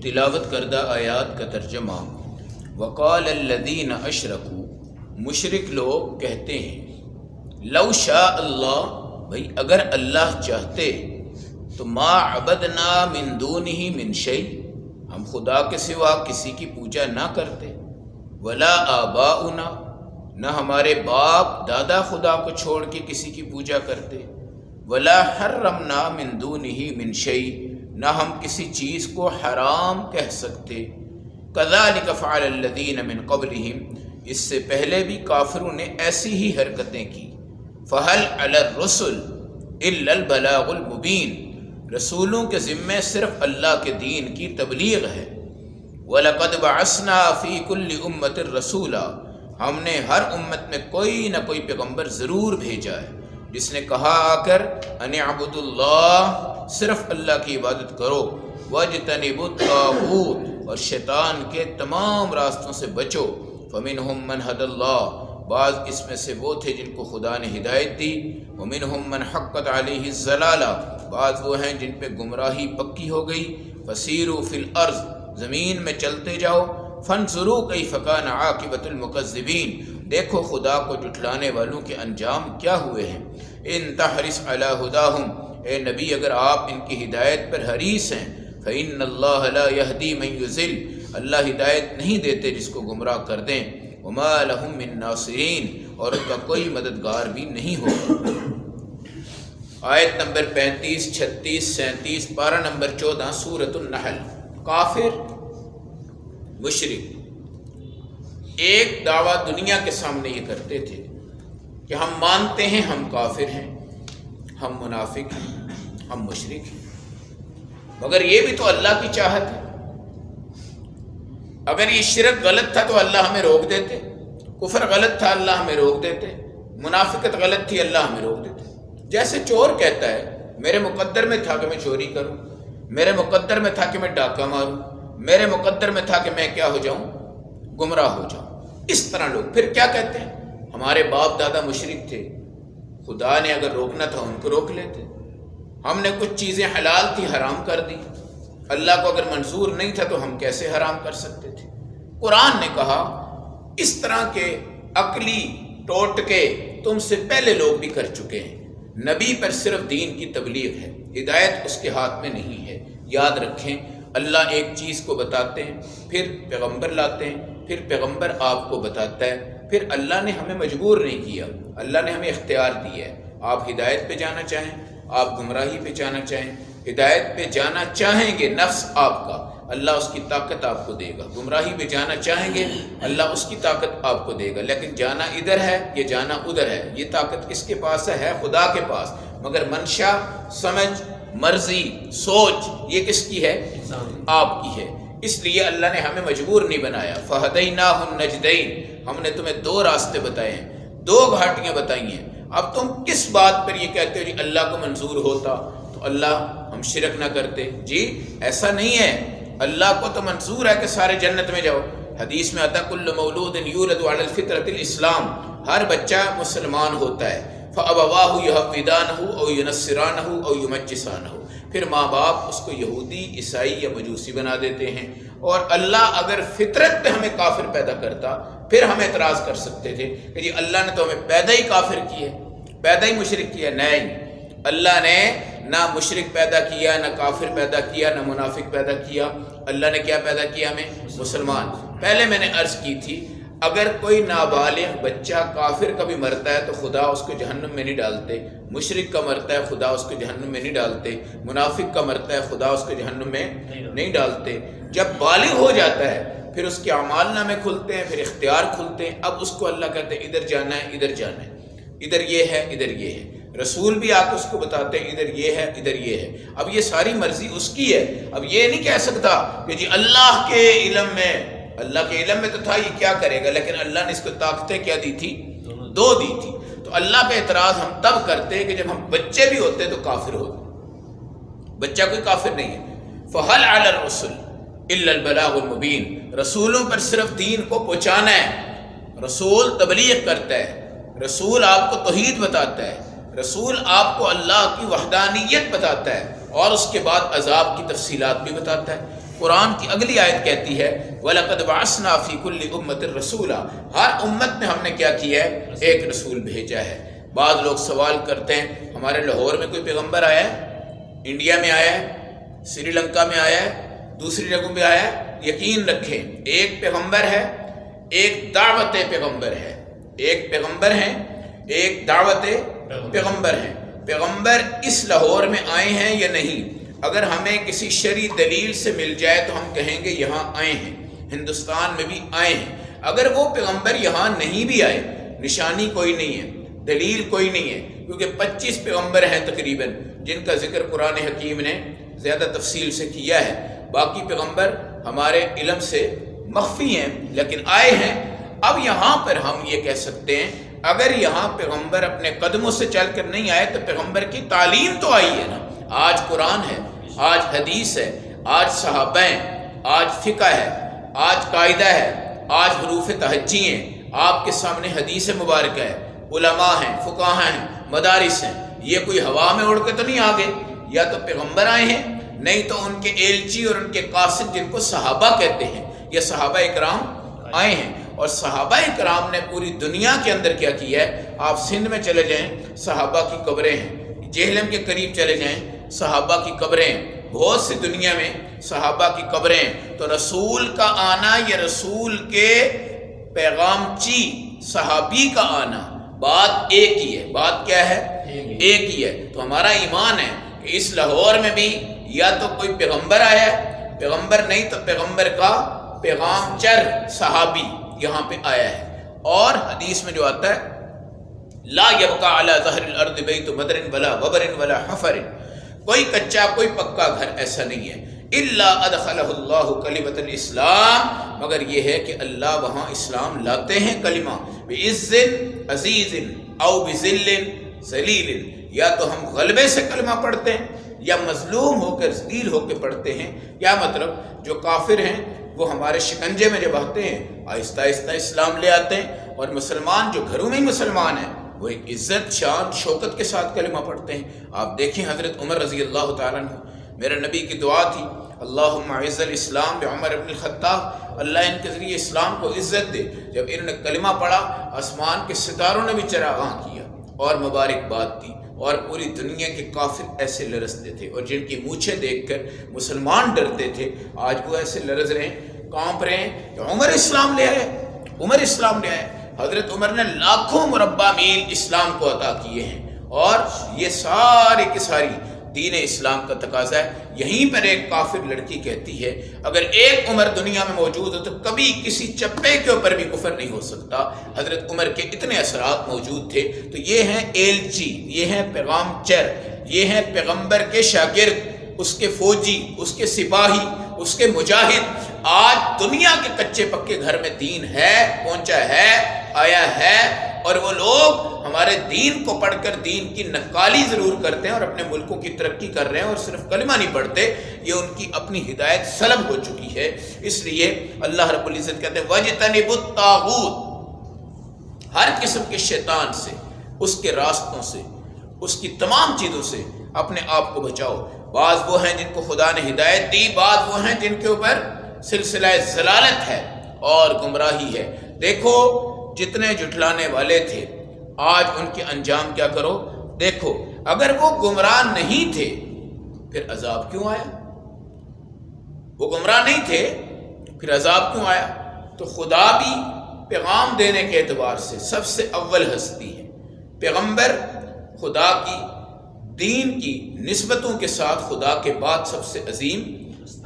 تلاوت کردہ آیات کا ترجمہ۔ وقال الذین اشرکوا، مشرک لوگ کہتے ہیں، لو شاء اللہ، بھئی اگر اللہ چاہتے تو ما عبدنا من دونہ من شیء، ہم خدا کے سوا کسی کی پوجا نہ کرتے، ولا آباؤنا، نہ ہمارے باپ دادا خدا کو چھوڑ کے کسی کی پوجا کرتے، ولا حرمنا من دونہ من شیء، نہ ہم کسی چیز کو حرام کہہ سکتے۔ کذالک فعل الذین من قبلہم، اس سے پہلے بھی کافروں نے ایسی ہی حرکتیں کی۔ فہل علی الرسل الا البلاغ المبین، رسولوں کے ذمے صرف اللہ کے دین کی تبلیغ ہے۔ وَلَقَدْ بَعَثْنَا فِي كُلِّ أُمَّةٍ رَسُولًا، ہم نے ہر امت میں کوئی نہ کوئی پیغمبر ضرور بھیجا ہے جس نے کہا آ کر ان اعبدوا اللہ، صرف اللہ کی عبادت کرو، وَاجْتَنِبُوا الطَّاغُوتَ، اور شیطان کے تمام راستوں سے بچو۔ فَمِنْهُمْ مَنْ هَدَى اللَّهُ، بعض اس میں سے وہ تھے جن کو خدا نے ہدایت دی، وَمِنْهُمْ مَنْ حَقَّتْ عَلَيْهِ الضَّلَالَةُ، بعض وہ ہیں جن پہ گمراہی پکی ہو گئی۔ فَسِيرُوا فِي الْأَرْضِ، زمین میں چلتے جاؤ۔ فَانظُرُوا كَيْفَ كَانَ عَاقِبَةُ الْمُكَذِّبِينَ، دیکھو خدا کو جھٹلانے والوں کے انجام کیا ہوئے ہیں۔ ان تحرص علی ہداہم، اے نبی اگر آپ ان کی ہدایت پر حریص ہیں، فإن اللہ لا یہدی من یضل، اللہ ہدایت نہیں دیتے جس کو گمراہ کر دیں۔ وما لہم من ناصرین، اور ان کا کوئی مددگار بھی نہیں ہوگا۔ آیت نمبر 35، 36، 37، پارہ نمبر 14 سورۃ النحل۔ کافر، مشرک ایک دعویٰ دنیا کے سامنے یہ کرتے تھے کہ ہم مانتے ہیں ہم کافر ہیں، ہم منافق ہیں، ہم مشرک ہیں، مگر یہ بھی تو اللہ کی چاہت ہے۔ اگر یہ شرک غلط تھا تو اللہ ہمیں روک دیتے، کفر غلط تھا اللہ ہمیں روک دیتے، منافقت غلط تھی اللہ ہمیں روک دیتے۔ جیسے چور کہتا ہے میرے مقدر میں تھا کہ میں چوری کروں، میرے مقدر میں تھا کہ میں ڈاکہ ماروں، میرے مقدر میں تھا کہ میں کیا ہو جاؤں، گمراہ ہو جاؤں۔ اس طرح لوگ پھر کیا کہتے ہیں، ہمارے باپ دادا مشرک تھے، خدا نے اگر روکنا تھا ان کو روک لیتے، ہم نے کچھ چیزیں حلال تھی حرام کر دی، اللہ کو اگر منظور نہیں تھا تو ہم کیسے حرام کر سکتے تھے۔ قرآن نے کہا اس طرح کے عقلی ٹوٹکے تم سے پہلے لوگ بھی کر چکے ہیں۔ نبی پر صرف دین کی تبلیغ ہے، ہدایت اس کے ہاتھ میں نہیں ہے۔ یاد رکھیں، اللہ ایک چیز کو بتاتے ہیں، پھر پیغمبر لاتے ہیں، پھر پیغمبر آپ کو بتاتا ہے، پھر اللہ نے ہمیں مجبور نہیں کیا، اللہ نے ہمیں اختیار دیا ہے۔ آپ ہدایت پہ جانا چاہیں، آپ گمراہی پہ جانا چاہیں، ہدایت پہ جانا چاہیں گے نفس آپ کا، اللہ اس کی طاقت آپ کو دے گا۔ گمراہی پہ جانا چاہیں گے، اللہ اس کی طاقت آپ کو دے گا۔ لیکن جانا ادھر ہے یہ جانا ادھر ہے، یہ طاقت کس کے پاس ہے خدا کے پاس، مگر منشا، سمجھ، مرضی، سوچ یہ کس کی ہے، آپ کی ہے۔ اس لیے اللہ نے ہمیں مجبور نہیں بنایا۔ فَهَدَيْنَاهُ النَّجْدَيْنِ، ہم نے تمہیں دو راستے بتائے ہیں، دو گھاٹیاں بتائی ہیں۔ اب تم کس بات پر یہ کہتے ہو جی اللہ کو منظور ہوتا تو اللہ ہم شرک نہ کرتے؟ جی ایسا نہیں ہے، اللہ کو تو منظور ہے کہ سارے جنت میں جاؤ۔ حدیث میں آتا کل مولود یولد علی الفطرۃ الاسلام، ہر بچہ مسلمان ہوتا ہے۔ فَأَبَوَاهُ يُهَوِّدَانَهُ أَوْ يُنَصِّرَانَهُ أَوْ يُمَجِّسَانَهُ، پھر ماں باپ اس کو یہودی، عیسائی یا مجوسی بنا دیتے ہیں۔ اور اللہ اگر فطرت پہ ہمیں کافر پیدا کرتا پھر ہم اعتراض کر سکتے تھے کہ جی اللہ نے تو ہمیں پیدا ہی کافر کیا ہے، پیدا ہی مشرک کیا۔ نہیں، اللہ نے نہ مشرک پیدا کیا، نہ کافر پیدا کیا، نہ منافق پیدا کیا۔ اللہ نے کیا پیدا کیا؟ ہمیں مسلمان۔ پہلے میں نے عرض کی تھی اگر کوئی نابالغ بچہ کافر کا بھی مرتا ہے تو خدا اس کو جہنم میں نہیں ڈالتے، مشرک کا مرتا ہے خدا اس کو جہنم میں نہیں ڈالتے، منافق کا مرتا ہے خدا اس کو جہنم میں نہیں ڈالتے۔ جب بالغ ہو جاتا ہے پھر اس کے اعمال نامے کھلتے ہیں، پھر اختیار کھلتے ہیں، اب اس کو اللہ کہتے ہیں ادھر جانا ہے، ادھر جانا ہے، ادھر یہ ہے، ادھر یہ ہے۔ رسول بھی آ کے اس کو بتاتے ہیں ادھر یہ ہے، ادھر یہ ہے۔ اب یہ ساری مرضی اس کی ہے۔ اب یہ نہیں کہہ سکتا کہ جی اللہ کے علم میں، اللہ کے علم میں تو تھا یہ کیا کرے گا، لیکن اللہ نے اس کو طاقتیں کیا دی تھی؟ دو دی تھی۔ تو اللہ پہ اعتراض ہم تب کرتے کہ جب ہم بچے بھی ہوتے تو کافر ہوتے، بچہ کوئی کافر نہیں ہے۔ فَهَلْ عَلَى الرُّسُلِ إِلَّا الْبَلَاغُ الْمُبِينُ، رسولوں پر صرف دین کو پہنچانا ہے۔ رسول تبلیغ کرتا ہے، رسول آپ کو توحید بتاتا ہے، رسول آپ کو اللہ کی وحدانیت بتاتا ہے، اور اس کے بعد عذاب کی تفصیلات بھی بتاتا ہے۔ قرآن کی اگلی آیت کہتی ہے وَلَقَدْ بَعَثْنَا فِي كُلِّ أُمَّةٍ رَسُولًا، ہر امت میں ہم نے کیا کیا ہے؟ ایک رسول بھیجا ہے۔ بعض لوگ سوال کرتے ہیں ہمارے لاہور میں کوئی پیغمبر آیا ہے؟ انڈیا میں آیا ہے؟ سری لنکا میں آیا ہے؟ دوسری جگہوں پہ آیا ہے؟ یقین رکھیں ایک پیغمبر ہے، ایک دعوت پیغمبر ہے، ایک پیغمبر ہیں، ایک دعوت پیغمبر ہیں۔ پیغمبر اس لاہور میں آئے ہیں یا نہیں، اگر ہمیں کسی شرعی دلیل سے مل جائے تو ہم کہیں گے یہاں آئے ہیں، ہندوستان میں بھی آئے ہیں۔ اگر وہ پیغمبر یہاں نہیں بھی آئے، نشانی کوئی نہیں ہے، دلیل کوئی نہیں ہے، کیونکہ 25 پیغمبر ہیں تقریباً جن کا ذکر قرآن حکیم نے زیادہ تفصیل سے کیا ہے۔ باقی پیغمبر ہمارے علم سے مخفی ہیں لیکن آئے ہیں۔ اب یہاں پر ہم یہ کہہ سکتے ہیں اگر یہاں پیغمبر اپنے قدموں سے چل کر نہیں آئے تو پیغمبر کی تعلیم تو آئی ہے نا۔ آج قرآن ہے، آج حدیث ہے، آج صحابہ ہیں، آج فقہ ہے، آج قاعدہ ہے، آج حروف تہجی ہیں، آپ کے سامنے حدیث مبارکہ ہے، علماء ہیں، فقہاء ہیں، مدارس ہیں۔ یہ کوئی ہوا میں اڑ کے تو نہیں آگے، یا تو پیغمبر آئے ہیں نہیں تو ان کے ایلچی اور ان کے قاصد جن کو صحابہ کہتے ہیں یہ صحابہ اکرام آئے ہیں۔ اور صحابہ اکرام نے پوری دنیا کے اندر کیا کیا ہے؟ آپ سندھ میں چلے جائیں صحابہ کی قبریں ہیں، جہلم کے قریب چلے جائیں صحابہ کی قبریں ہیں، بہت سی دنیا میں صحابہ کی قبریں ہیں۔ تو رسول کا آنا یا رسول کے پیغامچی صحابی کا آنا بات ایک ہی ہے۔ بات کیا ہے؟ ایک ہی ہے۔ تو ہمارا ایمان ہے کہ اس لاہور میں بھی یا تو کوئی پیغمبر آیا ہے، پیغمبر نہیں تو پیغمبر کا پیغام چر صحابی یہاں پہ آیا ہے۔ اور حدیث میں جو آتا ہے لا یبقى علی ظہر الارض بیت مدر ولا وبر ولا حفر، کوئی کچا کوئی پکا گھر ایسا نہیں ہے الا ادخلہ اللہ کلمۃ الاسلام، مگر یہ ہے کہ اللہ وہاں اسلام لاتے ہیں کلمہ بعز عزیز او بذل ذلیل، یا تو ہم غلبے سے کلمہ پڑھتے ہیں یا مظلوم ہو کر ذلیل ہو کے پڑھتے ہیں۔ کیا مطلب؟ جو کافر ہیں وہ ہمارے شکنجے میں جب آتے ہیں آہستہ آہستہ اسلام لے آتے ہیں، اور مسلمان جو گھروں میں ہی مسلمان ہیں وہ ایک عزت شان شوکت کے ساتھ کلمہ پڑھتے ہیں۔ آپ دیکھیں حضرت عمر رضی اللہ تعالیٰ عنہ، میرے نبی کی دعا تھی اللہم اعز الاسلام بعمر بن الخطاب، اللہ ان کے ذریعے اسلام کو عزت دے۔ جب انہوں نے کلمہ پڑھا آسمان کے ستاروں نے بھی چراغاں کیا اور مبارکباد دی، اور پوری دنیا کے کافر ایسے لرزتے تھے اور جن کی مونچھیں دیکھ کر مسلمان ڈرتے تھے، آج وہ ایسے لرز رہے ہیں، کانپ رہے ہیں کہ عمر اسلام لے آئے، عمر اسلام لے آئے۔ حضرت عمر نے لاکھوں مربع میل اسلام کو عطا کیے ہیں، اور یہ ساری کی ساری دین اسلام کا تقاضا ہے۔ یہیں پر ایک کافر لڑکی کہتی ہے اگر ایک عمر دنیا میں موجود ہو تو کبھی کسی چپے کے اوپر بھی کفر نہیں ہو سکتا۔ حضرت عمر کے اتنے اثرات موجود تھے۔ تو یہ ہیں ایلچی، یہ ہیں پیغام چر، یہ ہیں پیغمبر کے شاگرد، اس کے فوجی، اس کے سپاہی، اس کے مجاہد۔ آج دنیا کے کچے پکے گھر میں دین ہے، پہنچا ہے، آیا ہے، اور وہ لوگ ہمارے دین کو پڑھ کر دین کی نقالی ضرور کرتے ہیں اور اپنے ملکوں کی ترقی کر رہے ہیں اور صرف کلمہ نہیں پڑھتے۔ یہ ان کی اپنی ہدایت سلب ہو چکی ہے۔ اس لیے اللہ رب العزت کہتے ہیں وَاجْتَنِبُوا الطَّاغُوتَ، ہر قسم کے شیطان سے، اس کے راستوں سے، اس کی تمام چیزوں سے اپنے آپ کو بچاؤ۔ بعض وہ ہیں جن کو خدا نے ہدایت دی، بعض وہ ہیں جن کے اوپر سلسلہ ضلالت ہے اور گمراہی ہے۔ دیکھو جتنے جھٹلانے والے تھے آج ان کے انجام کیا کرو، دیکھو اگر وہ گمراہ نہیں تھے پھر عذاب کیوں آیا؟ وہ گمراہ نہیں تھے پھر عذاب کیوں آیا؟ تو خدا بھی پیغام دینے کے اعتبار سے سب سے اول ہستی ہے۔ پیغمبر خدا کی دین کی نسبتوں کے ساتھ خدا کے بعد سب سے عظیم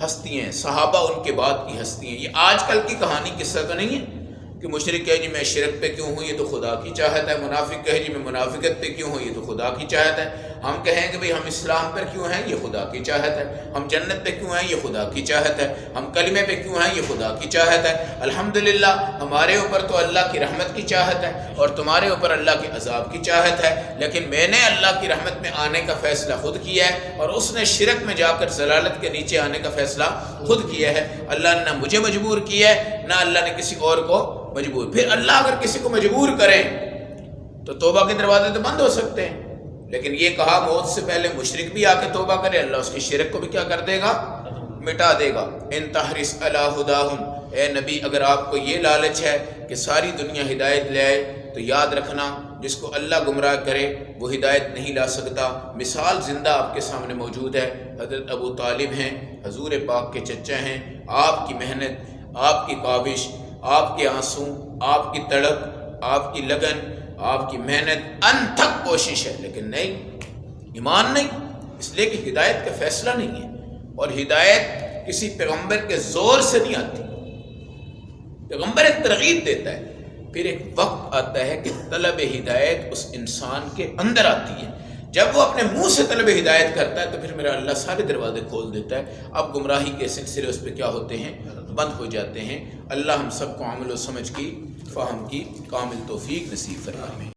ہستی ہیں، صحابہ ان کے بعد کی ہستی ہیں۔ یہ آج کل کی کہانی قصہ تو نہیں ہے کہ مشرک کہے جی میں شرک پہ کیوں ہوں، یہ تو خدا کی چاہت ہے، منافق کہے جی میں منافقت پہ کیوں ہوں، یہ تو خدا کی چاہت ہے۔ ہم کہیں کہ بھئی ہم اسلام پر کیوں ہیں، یہ خدا کی چاہت ہے۔ ہم جنت پہ کیوں ہیں، یہ خدا کی چاہت ہے۔ ہم کلمے پہ کیوں ہیں، یہ خدا کی چاہت ہے۔ الحمدللہ ہمارے اوپر تو اللہ کی رحمت کی چاہت ہے اور تمہارے اوپر اللہ کے عذاب کی چاہت ہے، لیکن میں نے اللہ کی رحمت میں آنے کا فیصلہ خود کیا ہے اور اس نے شرک میں جا کر ضلالت کے نیچے آنے کا فیصلہ خود کیا ہے۔ اللہ نے نہ مجھے مجبور کیا ہے نہ اللہ نے کسی اور کو مجبور۔ پھر اللہ اگر کسی کو مجبور کرے تو توبہ کے دروازے تو بند ہو سکتے ہیں، لیکن یہ کہا موت سے پہلے مشرک بھی آ کے توبہ کرے، اللہ اس کی شرک کو بھی کیا کر دے گا، مٹا دے گا۔ ان تحرس علی ہداہم، اے نبی اگر آپ کو یہ لالچ ہے کہ ساری دنیا ہدایت لے آئے تو یاد رکھنا جس کو اللہ گمراہ کرے وہ ہدایت نہیں لا سکتا۔ مثال زندہ آپ کے سامنے موجود ہے، حضرت ابو طالب ہیں، حضور پاک کے چچا ہیں۔ آپ کی محنت، آپ کی کاوش، آپ کے آنسو، آپ کی تڑپ، آپ کی لگن، آپ کی محنت انتھک کوشش ہے، لیکن نہیں، ایمان نہیں، اس لیے کہ ہدایت کا فیصلہ نہیں ہے، اور ہدایت کسی پیغمبر کے زور سے نہیں آتی۔ پیغمبر ایک ترغیب دیتا ہے، پھر ایک وقت آتا ہے کہ طلب ہدایت اس انسان کے اندر آتی ہے۔ جب وہ اپنے منہ سے طلب ہدایت کرتا ہے تو پھر میرا اللہ سارے دروازے کھول دیتا ہے۔ اب گمراہی کے سلسلے اس پہ کیا ہوتے ہیں؟ بند ہو جاتے ہیں۔ اللہ ہم سب کو عمل و سمجھ کی، فہم کی کامل توفیق نصیب فرمائے۔